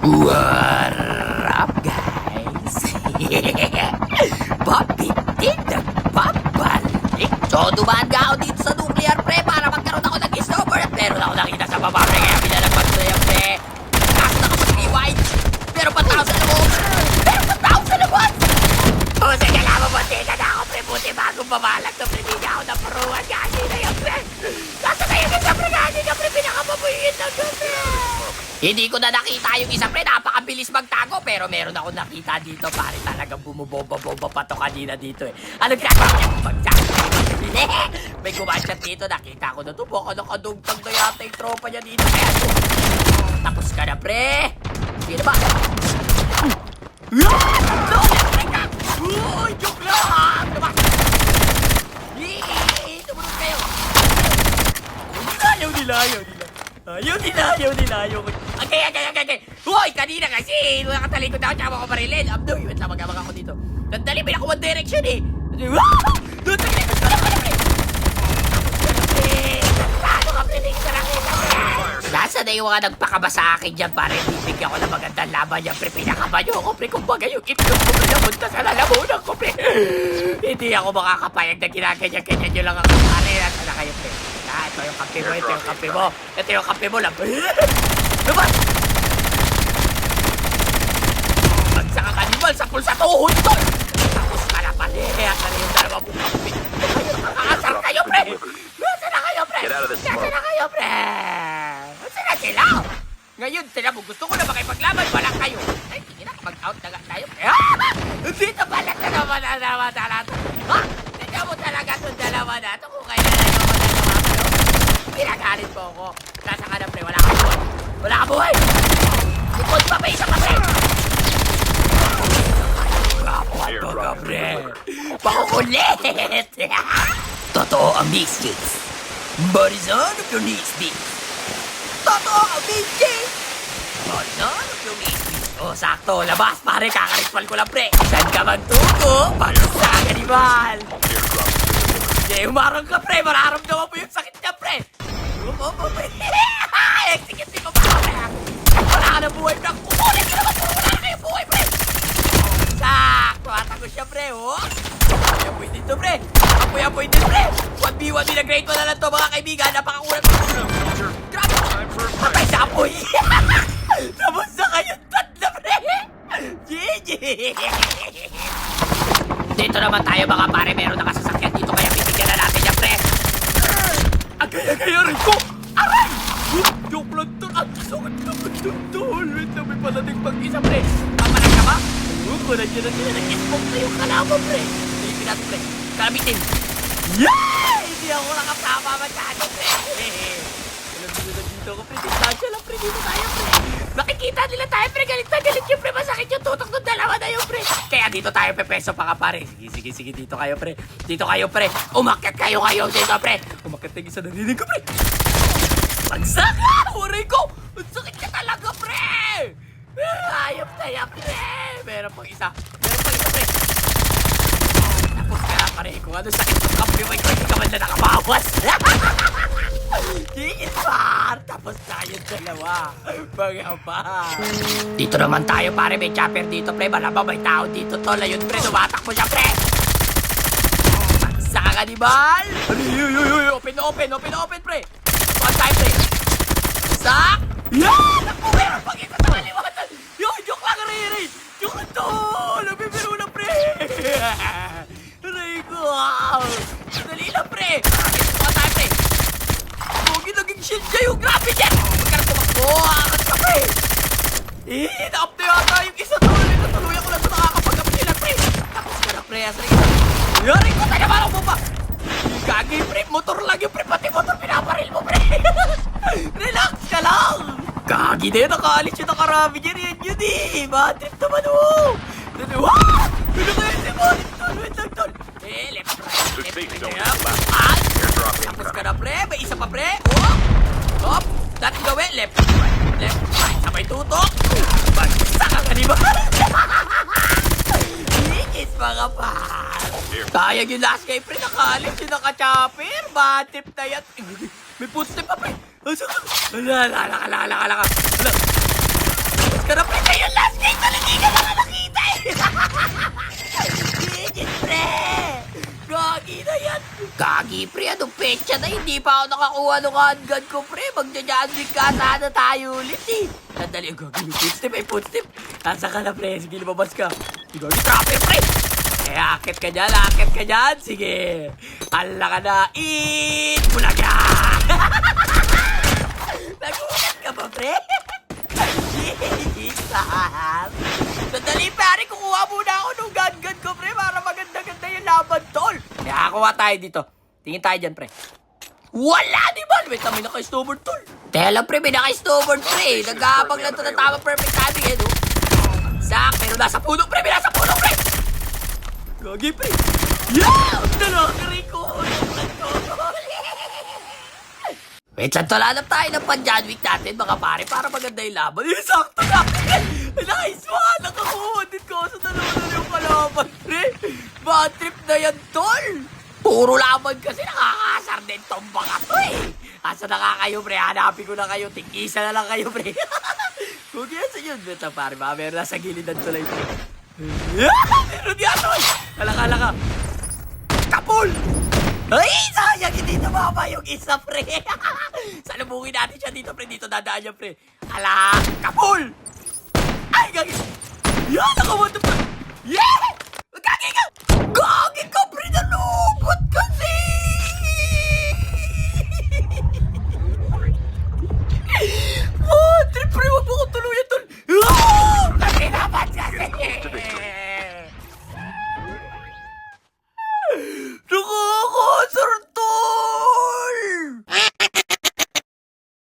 What up, guys? Papitin nagbabalik. So, dumaan nga ako dito sa nuclear, pre, para magkaroon ako ng snowboard. At meron ako nakita sa baba, pre, kaya pinalagpag ko yan, pre. Kaso nakapag-rewind. Pero pa tao sa loob. Pero pa tao sa labas. O, sige lang, mabutina na ako, pre. Buti bagong babalag to, pre. Hindi niya ako naparuan. Gagi na yan, pre. Nasa na yung isa, pre. Gagi ka, pre. Pinakababuyin lang yun, pre. Hindi ko na nakita yung isa, pre. Napakabilis magtago. Pero meron ako nakita dito, pare. Talagang bumuboba-boba pa to kanina dito, eh. Anong gagawa niya? May kumansyan dito. Nakita ko na to. Baka nakadugtag na yata yung tropa niya dito. Kaya, tapos ka na, pre. Sino ba? Uy, joke lang! Diba? Tumunod kayo. Ayaw nila. Okay. Hoy, kanina kasi, nakatalikod ako, tsaka ako marilin. Abdoy, wait lang, mag-abang ako dito. Nandali, may nakuha direction, eh. Doon, taglipas ko lang, pre. Paano ka, pre? Sa nakita, pre. Nasa na yung mga nagpakaba sa akin dyan, pare. Bibigyan ko na magandang laban yan, pre. Pinakabanyo ako, pre. Kumbaga yung itlog ko, pre. Napunta sa lalamunan ko, pre. Hindi ako makakapayag na ginaganyan-ganyan nyo lang ako, pare. Nasa na kayo, pre. Ito yung kape mo, ito yung kape mo. Ito yung kape mo lang. Naman! Magsaka kanibal sa pulsa tuhod to! Tapos ka na pala. Asa na yung dalawa mong kape. Nakakasar kayo, pre! Nasa na kayo, pre! Nasa na kayo, pre! Nasa na sila? Ngayon, sila mo gusto ko na makipaglaban. Wala kayo. Ay, hindi na mag-out na tayo, pre. Dito pala na naman ang dalawa natin. Ha? Tignan mo talaga itong dalawa na ito kung kailan na yung pinagalit po ako. Nasa ka na, pre. Wala ka buhay. Wala ka buhay! Ikot pa, pre. Isa pa, pre. Kapuan to ka, pre. Pakukulit! Totoo ang mixtapes. Barizon of your mixtapes. Totoo ang mixtapes. Barizon of your mixtapes. Oh, sakto. Labas, pare. Kakarispal ko lang, pre. Saan ka magtuko? Balusa ka, kanibal. Hindi, umarang ka, pre. Mararamdaman mo yung sakit niya, pre. Pre. Execute ko pa, pre. Wala ka na buhay, pre. Kukulit ka naman, puro wala kayo buhay, pre. Sakto. Atago siya, pre, oh. Apoy dito, pre. Apoy dito, pre. 1v1 grade 1 na lang to, mga kaibigan. Napakakulat ko. Grabe. Patay sa apoy. Tapos na kayong tatlo, pre. GG. Dito naman tayo, mga pare. Meron nakasasakyan dito, kaya bibigyan na natin yan, pre. Agaya rin ko. Aray! Joke lang to. Ang sakit naman yung tol. Wait na, may palating pag-isa, pre. Kapalag ka ba? Nandiyan na sila. Nag-smoke na yung kalaban, pre. Silipin natin, pre. Kalabitin. Yay! Hindi ako nakasama masyado, pre. Alam nyo na dito ako, pre. Distansya lang, pre. Dito tayo, pre. Nakikita nila tayo, pre. Galit na galit yung, pre. Masakit yung tutok ng dalawa na yung, pre. Kaya dito tayo, pepeso pa ka, pare. Sige. Dito kayo, pre. Dito kayo, pre. Umakyat kayo dito, pre. Umakyat na isa narinig ko, pre. Pagsak! Uray ko! Ang sakit ka talaga, pre! Ayop na yan, pre! Meron pang isa, pre. Tapos ka na, pare. Kung ano sakit ng kape mo, hindi ka man na nakabawas. Tingin, par! Tapos tayong dalawa. Mga pa. Dito naman tayo, pare. May chopper dito, pre. Malabang may tao dito, tol. Ayun, pre. Tumatak mo siya, pre. Saka kanibal. Open, pre. Tuwan tayo, pre. Sak! Yan! Naku, meron pang isa sa kaliwatan. Yung joke lang, Ray. Joke lang to. Nabibiro na, pre. Ray ko. Dali lang, pre. Tuwan tayo, pre. Pogi naging shield siya yung grabe dyan. Huwag ka na tumakbo. Angat ka, pre. Na-up na yata yung isa to. Natuluyan ko lang ito nakakapag-up nila, pre. Tapos ka na, pre. Asa rin. Yari ko, tayo naman mo pa. Gagi, pre. Motor lang yung pre. Pati motor pinaparil mo, pre. Relax ka lang. Gagi na yun. Nakaalis yung nakarami dyan. Yan yun, eh. Matrip naman, oh. Wow! Ano kayo si Mon? Wait lang, tol. Left, right. Tapos ka na, pre. May isa pa, pre. Hop. Dating gawin. Left, right. Sabay tutok. Bagsak ka, di ba? Higis, mga par. Sayang yung last guy, pre. Nakaalis yung naka-chopper. Matrip na yan. May footstep pa, pre. Ala. Tapos ka na, pre. Gagi, pre, anong pecha na? Hindi pa ako nakakuha ng handgun ko, pre. Magja-jazzing ka sana tayo ulit, eh. Sandali, gagi, may footstep, may footstep. Nasa ka na, pre. Sige, lumabas ka. Gagi, trapper, pre. Eh, akit ka dyan, akit ka dyan. Sige. Hala ka na. Eat! Bulaga! Nagulat ka ba, pre? Sandali, pare. Kukuha muna ako ng gun ko, pre. Para maganda-ganda yung laban, tol. Kaya kuha tayo dito. Tingin tayo dyan, pre. Wala, di ba? Wait, may naka-snowboard, tol. Teka lang, pre. May naka-snowboard, pre. Nag-aabang lang to na tama perfect timing, eh, no? Sak, pero nasa puno, pre. May nasa puno, pre. Gagi, pre. Yeah! Nakakaray ko. Wait, lang, tol. Hanap tayo ng pan-John Wick natin, mga pare, para maganda yung laban. Eh, sakto na. Nice one! Nakakuha din ko sa dalawa na yung kalaban, pre. Bad trip na yan, tol. Puro laban kasi nakakasar din tong mga to, eh. Asa na nga kayo, pre? Hanapin ko na kayo. Tig-isa na lang kayo, pre. Kung yan sa yun, beta, pare. Baka meron na sa gilid ng tulay, pre. Meron yan, tol. Kala ka. Kapul! Ay, sayang hindi tumama yung isa, pre. Salubungin natin siya dito, pre. Dito dadaan niya, pre. Ala, kapul! Ay, gagi! Yan, nakawato pa! Yeah! Gagi ka! Gagi ka, pre! Nalubot kasi! Oh, trip, pre! Huwag mo ko tuluyan, tol! Kasi naman kasi!